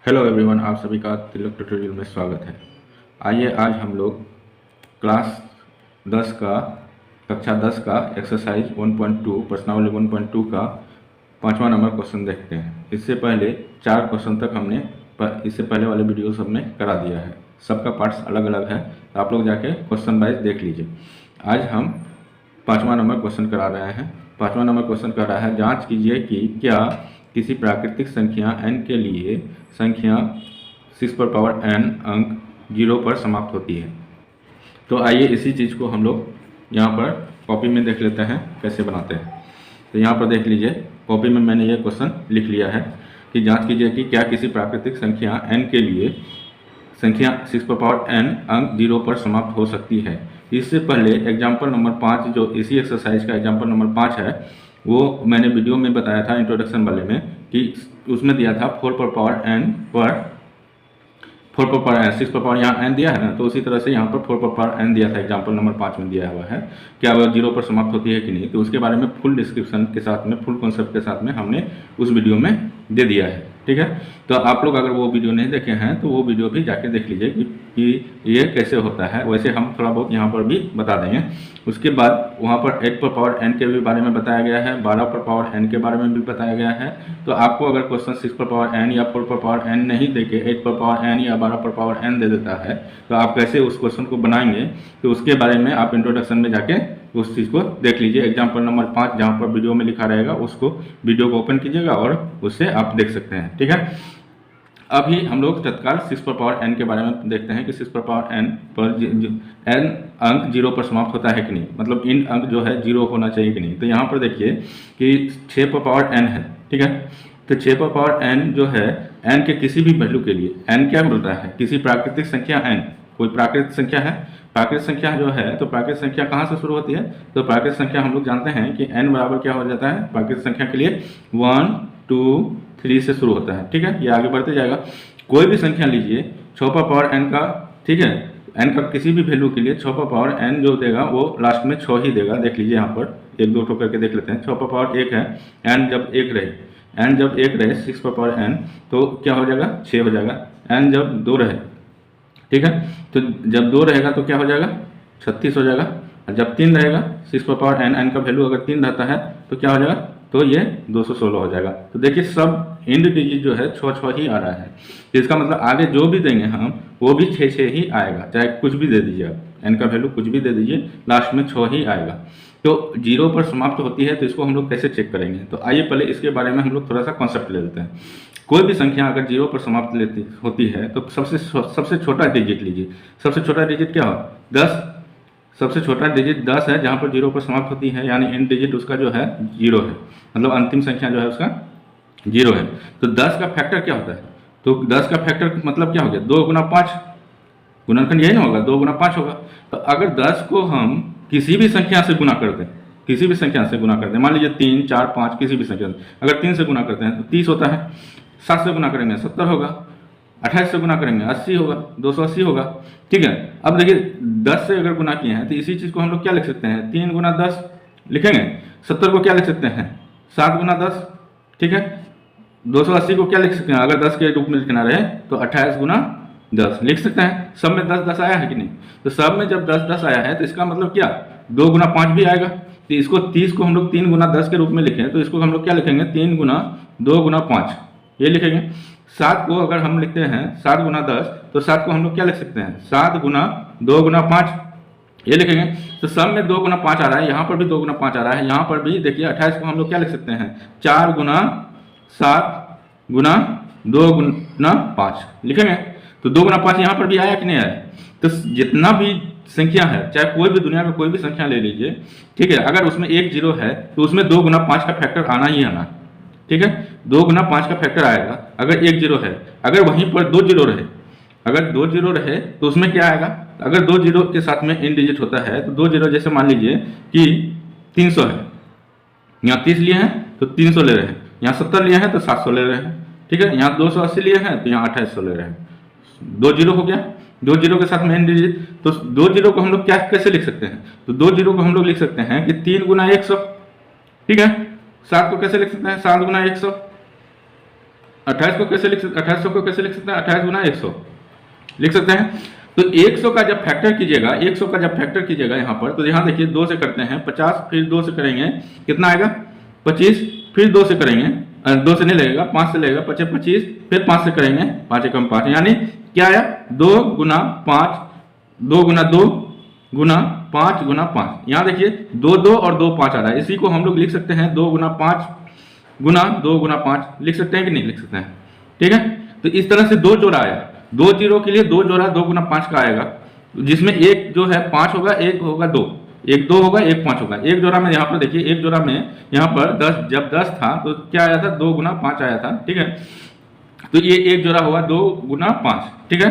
Hello everyone, आप सभी का तिलक ट्यूटोरियल में स्वागत है। आइए आज हम लोग क्लास 10 का कक्षा 10 का एक्सरसाइज 1.2 प्रश्नावली 1.2 का 5वां नंबर क्वेश्चन देखते हैं। इससे पहले 4 क्वेश्चन तक हमने इससे पहले वाले वीडियो सब में करा दिया है। सबका पार्ट्स अलग अलग है, तो आप लोग जाके क्वेश्चन वाइज देख लीजिए। आज हम 5वां नंबर क्वेश्चन करा रहे हैं। 5वां नंबर क्वेश्चन कर रहा है, जाँच कीजिए कि क्या किसी प्राकृतिक संख्या n के लिए संख्या 6n अंक 0 पर समाप्त होती है। तो आइए इसी चीज़ को हम लोग यहाँ पर कॉपी में देख लेते हैं कैसे बनाते हैं। तो यहाँ पर देख लीजिए, कॉपी में मैंने ये क्वेश्चन लिख लिया है कि जांच कीजिए कि क्या किसी प्राकृतिक संख्या n के लिए संख्या 6n अंक 0 पर समाप्त हो सकती है। इससे पहले एग्जाम्पल नंबर 5, जो इसी एक्सरसाइज का एग्जाम्पल नंबर 5 है, वो मैंने वीडियो में बताया था इंट्रोडक्शन वाले में कि उसमें दिया था 4 पर पावर n पर 4 पर पावर n 6 पर पावर यहाँ n दिया है ना, तो उसी तरह से यहाँ पर 4 पर पावर n दिया था एग्जाम्पल नंबर 5 में दिया हुआ है। क्या वह 0 पर समाप्त होती है कि नहीं, तो उसके बारे में फुल डिस्क्रिप्शन के साथ में, फुल कॉन्सेप्ट के साथ में हमने उस वीडियो में दे दिया है। ठीक है, तो आप लोग अगर वो वीडियो नहीं देखे हैं तो वो वीडियो भी जाके देख लीजिए कि ये कैसे होता है। वैसे हम थोड़ा बहुत यहाँ पर भी बता देंगे। उसके बाद वहाँ पर 8 पर पावर n के भी बारे में बताया गया है, 12 पर पावर n के बारे में भी बताया गया है। तो आपको अगर क्वेश्चन 6 पर पावर n या 4 पर पावर n नहीं देके 8 पर पावर n या 12 पर पावर n दे देता है, तो आप कैसे उस क्वेश्चन को बनाएंगे, तो उसके बारे में आप इंट्रोडक्शन में जाके उस चीज़ को देख लीजिए। एग्जाम्पल नंबर 5 जहाँ पर वीडियो में लिखा रहेगा, उसको वीडियो को ओपन कीजिएगा और उससे आप देख सकते हैं। ठीक है, अभी हम लोग तत्काल 6 पर पावर n के बारे में देखते हैं कि 6 पर पावर n पर n अंक 0 पर समाप्त होता है कि नहीं, मतलब इन अंक जो है 0 होना चाहिए कि नहीं। तो यहाँ पर देखिए कि 6 पर पावर n है। ठीक है, तो 6 पर पावर n जो है n के किसी भी वैल्यू के लिए, n क्या बोल रहा है, किसी प्राकृतिक संख्या n, कोई प्राकृतिक संख्या है। प्राकृतिक संख्या जो है, तो प्राकृतिक संख्या कहाँ से शुरू होती है, तो प्राकृतिक संख्या हम लोग जानते हैं कि n बराबर क्या हो जाता है प्राकृतिक संख्या के लिए 1 2 3 से शुरू होता है। ठीक है, ये आगे बढ़ते जाएगा। कोई भी संख्या लीजिए 6 पर पावर n का, ठीक है, n का किसी भी वैल्यू के लिए 6 पर पावर n जो देगा वो लास्ट में 6 ही देगा। देख लीजिए यहाँ पर एक दो ठोकर के देख लेते हैं। 6 पर पावर 1 है, n जब 1 रहे, n जब 1 रहे 6 पर पावर n, तो क्या हो जाएगा 6 हो जाएगा। n जब 2 रहे, ठीक है, तो जब 2 रहेगा तो क्या हो जाएगा 36 हो जाएगा। और जब 3 रहेगा 6 पर पावर n, n का वैल्यू अगर 3 रहता है तो क्या हो जाएगा, तो ये 216 हो जाएगा। तो देखिए सब इंड डिजिट जो है 6 ही आ रहा है। तो इसका मतलब आगे जो भी देंगे हम वो भी 6 ही आएगा, चाहे कुछ भी दे दीजिए आप, n का वैल्यू कुछ भी दे दीजिए, लास्ट में 6 ही आएगा। तो 0 पर समाप्त होती है, तो इसको हम लोग कैसे चेक करेंगे, तो आइए पहले इसके बारे में हम लोग थोड़ा सा कॉन्सेप्ट ले लेते हैं। कोई भी संख्या अगर 0 पर समाप्त होती है तो सबसे छोटा डिजिट लीजिए। सबसे छोटा डिजिट क्या हो, 10। सबसे छोटा डिजिट 10 है जहाँ पर 0 पर समाप्त होती है, यानी इन डिजिट उसका जो है 0 है, मतलब अंतिम संख्या जो है उसका 0 है। तो 10 का फैक्टर क्या होता है, तो 10 का फैक्टर मतलब क्या हो गया, 2 गुना 5, गुणनखंड यही ना होगा, 2 गुना 5 होगा। तो अगर 10 को हम किसी भी संख्या से गुना कर दें, किसी भी संख्या से गुना कर दें, मान लीजिए 3 4 5 किसी भी संख्या से, अगर 3 से गुना करते हैं तो 30 होता है, 7 से गुना करेंगे 70 होगा, 28 से गुना करेंगे 80 होगा, 280 होगा। ठीक है, अब देखिए 10 से अगर गुना किए हैं तो इसी चीज़ को हम लोग क्या लिख सकते हैं, 3 गुना 10 लिखेंगे। 70 को क्या लिख सकते हैं, 7 गुना 10। ठीक है, 280 को क्या लिख सकते हैं, अगर 10 के रूप में लिखना रहे तो 28 गुना 10 लिख सकते हैं। सब में 10 10 आया है कि नहीं, तो सब में जब 10 10 आया है तो इसका मतलब क्या, 2 गुना 5 भी आएगा। तो इसको 30 को हम लोग 3 गुना 10 के रूप में लिखें तो इसको हम लोग क्या लिखेंगे, 3 गुना 2 गुना 5 ये लिखेंगे। 7 को अगर हम लिखते हैं 7 गुना 10, तो 7 को हम लोग क्या लिख सकते हैं, 7 गुना 2 गुना 5 ये लिखेंगे। तो सब में 2 गुना 5 आ रहा है, यहाँ पर भी 2 गुना 5 आ रहा है, यहाँ पर भी देखिए 28 को हम लोग क्या लिख सकते हैं, 4 गुना 7 गुना 2 गुना 5 लिखेंगे। तो 2 गुना 5 यहाँ पर भी आया कि नहीं आया। तो जितना भी संख्या है, चाहे कोई भी दुनिया में कोई भी संख्या ले लीजिए, ठीक है, अगर उसमें एक 0 है तो उसमें 2 गुना 5 का फैक्टर आना ही आना। ठीक है, 2 गुना 5 का फैक्टर आएगा अगर एक 0 है। अगर वहीं पर 2 0 रहे, अगर 2 0 रहे तो उसमें क्या आएगा, अगर 2 0 के साथ में इन डिजिट होता है तो 2 0, जैसे मान लीजिए कि 300 है, यहाँ 30 लिए हैं तो 300 ले रहे हैं, यहाँ 70 लिए हैं तो 700 ले रहे हैं। ठीक है, यहाँ 280 लिए हैं तो यहाँ 2800 ले रहे हैं। 2 0 हो गया, 2 0 के साथ में इन डिजिट, तो 2 0 को हम लोग क्या कैसे लिख सकते हैं, तो 2 0 को हम लोग लिख सकते हैं कि 3 गुना 100। ठीक है, 7 को कैसे लिख सकते हैं, 7 गुना 100। 28 को कैसे लिख सकते, 2800 को कैसे लिख सकते हैं, 28 गुना 100 लिख सकते हैं। तो 100 का जब फैक्टर कीजिएगा, 100 का जब फैक्टर कीजिएगा यहाँ पर, तो यहाँ देखिए 2 से करते हैं 50, फिर 2 से करेंगे कितना आएगा 25, फिर 2 से करेंगे 2 से नहीं लगेगा 5 से लगेगा 25 25, फिर 5 से करेंगे 5 एकम 5, यानी क्या आया 2 गुना 5, 2 गुना 2 गुना 5 गुना 5। यहाँ देखिए 2 2 और 2 5 आ रहा है, इसी को हम लोग लिख सकते हैं 2 गुना 5 गुना 2 गुना 5 लिख सकते हैं कि नहीं लिख सकते हैं। ठीक है, तो इस तरह से 2 जोड़ा आया, 2 जीरो के लिए 2 जोड़ा 2 गुना 5 का आएगा, जिसमें एक जो है 5 होगा, एक होगा 2, एक 2 होगा, एक 5 होगा। एक जोड़ा में यहाँ पर देखिए, एक जोड़ा में यहाँ पर 10, जब 10 था तो क्या आया था 2 गुना 5 आया था। ठीक है, तो ये एक जोड़ा हुआ 2 गुना 5। ठीक है,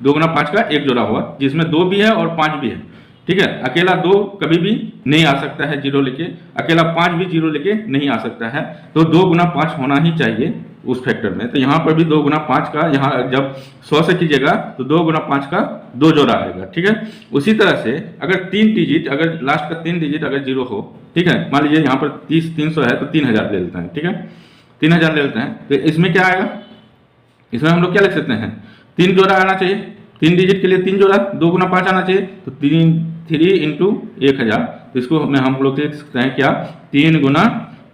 2 गुना 5 का एक जोड़ा हुआ, जिसमें 2 भी है और 5 भी है। ठीक है, अकेला 2 कभी भी नहीं आ सकता है जीरो लेके, अकेला 5 भी जीरो लेके नहीं आ सकता है, तो 2 गुना 5 होना ही चाहिए उस फैक्टर में। तो यहाँ पर भी 2 गुना 5 का, यहाँ जब 100 से कीजिएगा तो 2 गुना 5 का 2 जोड़ा आएगा। ठीक है, उसी तरह से अगर 3 डिजिट, अगर लास्ट का 3 डिजिट अगर जीरो हो, ठीक है, मान लीजिए यहाँ पर 300 है तो 3000 ले लेते हैं। ठीक है, 3000 ले लेते हैं, तो इसमें क्या आएगा, इसमें हम लोग क्या लिख सकते हैं 3 जोड़ा आना चाहिए, 3 डिजिट के लिए 3 जोड़ा, 2 गुना 5 आना चाहिए, तो 3 इंटू 1000, तो इसको हम लोग लिख सकते हैं क्या 3 गुना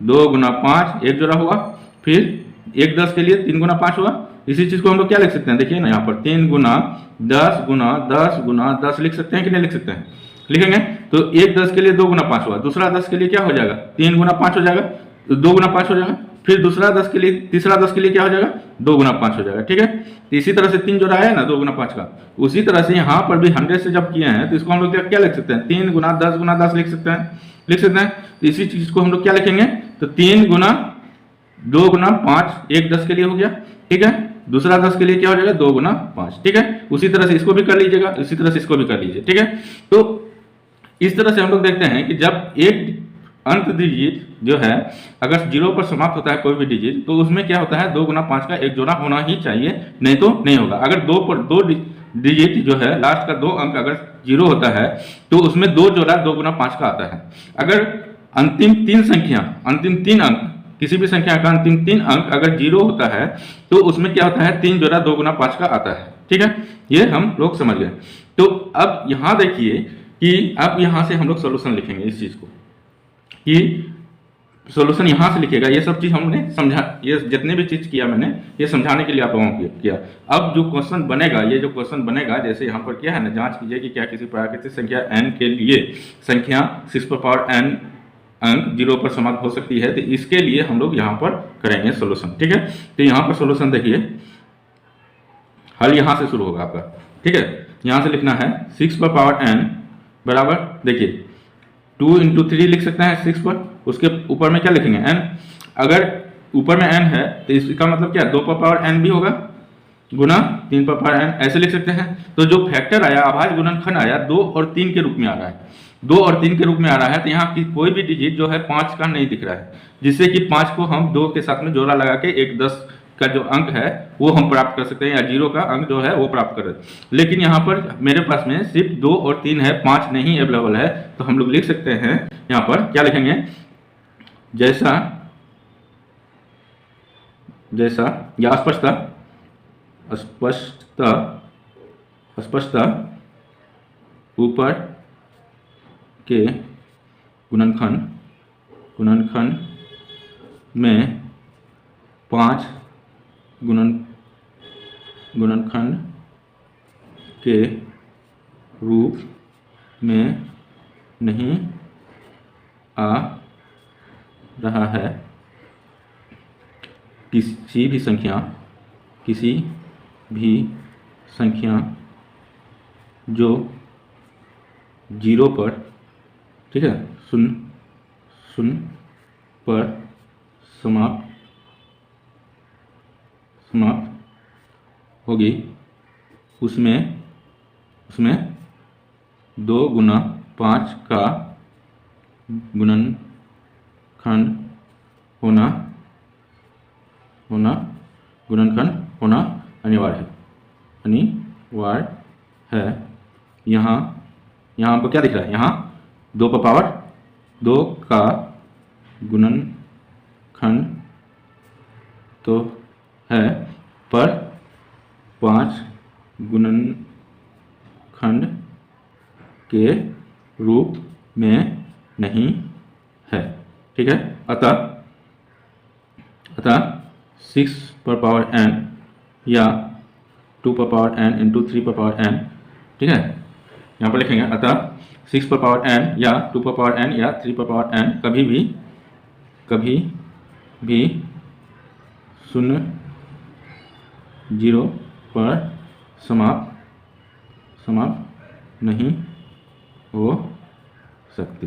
2 गुना 5 एक जोड़ा हुआ, फिर 1 10 के लिए 3 गुना 5 हुआ। इसी चीज को हम लोग क्या लिख सकते हैं, देखिए ना यहाँ पर 3 गुना 10 गुना 10 गुना 10 लिख सकते हैं कि नहीं लिख सकते हैं, लिखेंगे। तो 1 10 के लिए 2 गुना 5 हुआ, दूसरा 10 के लिए क्या हो जाएगा 3 गुना 5 हो जाएगा, तो 2 गुना 5 हो जाएगा, फिर दूसरा 10 के लिए, तीसरा 10 के लिए क्या हो जाएगा 2 गुना 5 हो जाएगा। ठीक है, तो इसी तरह से 3 जोड़ा आया ना 2 गुना 5 का, उसी तरह से यहाँ पर भी 100 से जब किए हैं तो इसको हम लोग क्या लिख सकते हैं 3 गुना 10 गुना 10 लिख सकते हैं। तो इसी चीज को हम लोग क्या लिखेंगे, तो 3 गुना 2 गुना 5 1 10 के लिए हो गया। ठीक है, दूसरा 10 के लिए क्या हो जाएगा 2 गुना 5। ठीक है, उसी तरह से इसको भी कर लीजिएगा, इसी तरह से इसको भी कर लीजिए। ठीक है, तो इस तरह से हम लोग देखते हैं कि जब एक अंत डिजिट जो है अगर 0 पर समाप्त होता है कोई भी डिजिट, तो उसमें क्या होता है 2 गुना 5 का एक जोड़ा होना ही चाहिए, नहीं तो नहीं होगा। अगर 2 पर 2 डिजिट जो है लास्ट का 2 अंक अगर 0 होता है तो उसमें 2 जोड़ा 2 गुना 5 का आता है। अगर अंतिम 3 संख्या, अंतिम 3 अंक, किसी भी संख्या का अंतिम 3 अंक अगर 0 होता है तो उसमें क्या होता है 3 जोड़ा 2 गुना 5 का आता है। ठीक है, ये हम लोग समझ गए। तो अब यहाँ देखिए कि अब यहाँ से हम लोग सोल्यूशन लिखेंगे इस चीज को, कि सॉल्यूशन यहाँ से लिखेगा। ये सब चीज हमने समझा, ये जितने भी चीज किया मैंने ये समझाने के लिए आप लोगों को किया। अब जो क्वेश्चन बनेगा, ये जो क्वेश्चन बनेगा जैसे यहाँ पर क्या है ना, जांच कीजिए कि क्या किसी प्राकृतिक संख्या n के लिए संख्या 6 पर पावर n अंक 0 पर समाप्त हो सकती है, तो इसके लिए हम लोग यहाँ पर करेंगे सोल्यूशन। ठीक है, तो यहाँ पर सोल्यूशन देखिए, हल यहाँ से शुरू होगा आपका। ठीक है, यहाँ से लिखना है 6 पर पावर n बराबर, देखिए 2 इंटू 3 लिख सकते हैं 6 पर, उसके ऊपर में क्या लिखेंगे n। अगर ऊपर में n है तो इसका मतलब क्या 2 पर पावर n भी होगा गुना 3 पर पावर n, ऐसे लिख सकते हैं। तो जो फैक्टर आया, अभाज्य गुणनखंड आया 2 और 3 के रूप में आ रहा है, 2 और 3 के रूप में आ रहा है, तो यहाँ की कोई भी डिजिट जो है 5 का नहीं दिख रहा है, जिससे कि 5 को हम 2 के साथ में जोड़ा लगा के एक 10 का जो अंक है वो हम प्राप्त कर सकते हैं, या 0 का अंक जो है वो प्राप्त कर सकते हैं। लेकिन यहाँ पर मेरे पास में सिर्फ 2 और 3 है, 5 नहीं अवेलेबल है, तो हम लोग लिख सकते हैं यहाँ पर क्या लिखेंगे, जैसा जैसा या स्पष्टता ऊपर के गुणनखंड में 5 गुणनखंड के रूप में नहीं आ रहा है। किसी भी संख्या जो 0 पर, ठीक है, शून्य पर समाप्त होगी, उसमें 2 गुना 5 का गुणनखंड होना अनिवार्य है। यहाँ पर क्या दिख रहा है, यहाँ 2 पर पावर 2 का गुणनखंड तो है पर 5 गुणनखंड के रूप में नहीं है। ठीक है, अतः 6 पर पावर n या 2 पर पावर n इंटू 3 पर पावर n, ठीक है, यहाँ पर लिखेंगे अतः 6 पर पावर n या 2 पर पावर n या 3 पर पावर n कभी भी 0 पर समाप्त नहीं हो सकती।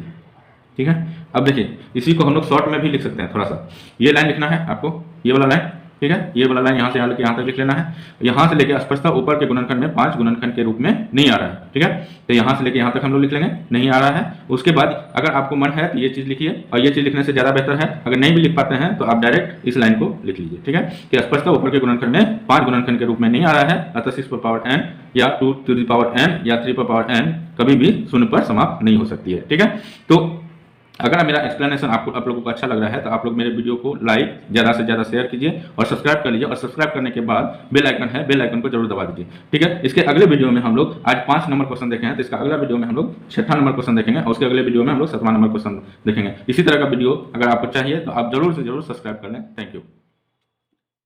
ठीक है, अब देखिए इसी को हम लोग शॉर्ट में भी लिख सकते हैं। थोड़ा सा ये लाइन लिखना है आपको, ये वाला लाइन, ठीक है, ये वाला लाइन यहाँ से लेके यहाँ तक लिख लेना है। यहाँ से लेके स्पष्टता ऊपर के गुणनखंड में 5 गुणनखंड के रूप में नहीं आ रहा है। ठीक है, तो यहाँ से लेके यहाँ तक हम लोग लिख लेंगे, नहीं आ रहा है। उसके बाद अगर आपको मन है तो ये चीज़ लिखिए, और ये चीज़ लिखने से ज़्यादा बेहतर है। अगर नहीं भी लिख पाते हैं तो आप डायरेक्ट इस लाइन को लिख लीजिए। ठीक है, कि स्पष्टता ऊपर के गुणनखंड में 5 गुणनखंड के रूप में नहीं आ रहा है, अतः 6 पर पावर n या 2 टू द पावर n या 3 पर पावर n कभी भी 0 पर समाप्त नहीं हो सकती है। ठीक है, तो अगर मेरा एक्सप्लेनेशन आप लोगों को अच्छा लग रहा है तो आप लोग मेरे वीडियो को लाइक ज़्यादा से ज़्यादा शेयर कीजिए और सब्सक्राइब कर लीजिए, और सब्सक्राइब करने के बाद बेल आइकन है, बेल आइकन को जरूर दबा दीजिए। ठीक है, इसके अगले वीडियो में हम लोग आज 5 नंबर क्वेश्चन देखे हैं, तो इसका अगला वीडियो में हम लोग 6वां नंबर क्वेश्चन देखेंगे, और उसके अगले वीडियो में हम लोग 7वां नंबर क्वेश्चन देखेंगे। इसी तरह का वीडियो अगर आपको चाहिए तो आप जरूर से जरूर सब्सक्राइब कर लें। Thank you.